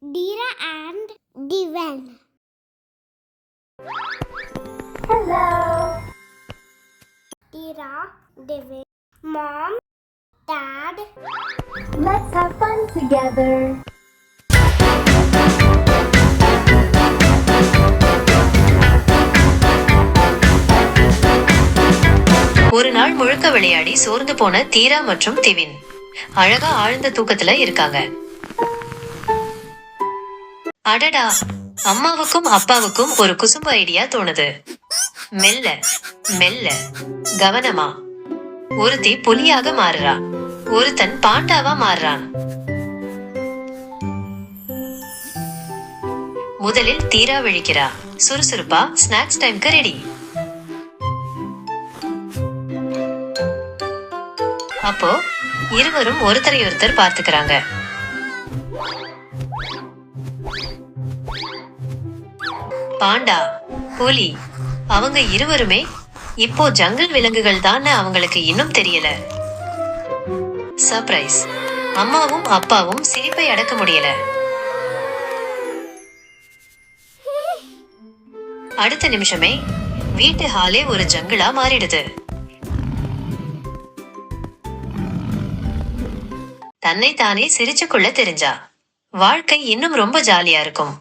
Dira and Divan. Hello. Dira, Divan, Mom, Dad. Let's have fun together. ஒரு நாள் முழுக்க விளையாடி சோர்ந்து போன தீரா மற்றும் திவின் அழகா ஆழ்ந்த தூக்கத்துல இருக்காங்க. அடடா, அம்மாவுக்கும் அப்பாவுக்கும் ஒரு குசும்பு ஐடியா தோணுது. மெல்ல மெல்ல கவனமா ஒருத்தி புலியாக மாறுறா, ஒருத்தன் பாண்டாவா மாறுறான். முதலில் தீரா விழிக்கிறா. சுறுசுறுப்பா ஸ்நாக்ஸ் டைம்க்கு ரெடி. அப்போ இருவரும் ஒருத்தரையொருத்தர் பார்த்துக்கிறாங்க. பாண்டா, புலி, அவங்க இருவருமே இப்போ ஜங்கிள் விலங்குகள் தான் அவங்களுக்கு இன்னும் தெரியல. சர்ப்ரைஸ்! அம்மாவும் அப்பாவும் சிரிப்பை அடக்க முடியல. அடுத்த நிமிஷமே வீட்டு ஹாலே ஒரு ஜங்கிளா மாறிடுது. தன்னை தானே சிரிச்சுக்குள்ள தெரிஞ்சா வாழ்க்கை இன்னும் ரொம்ப ஜாலியா இருக்கும்.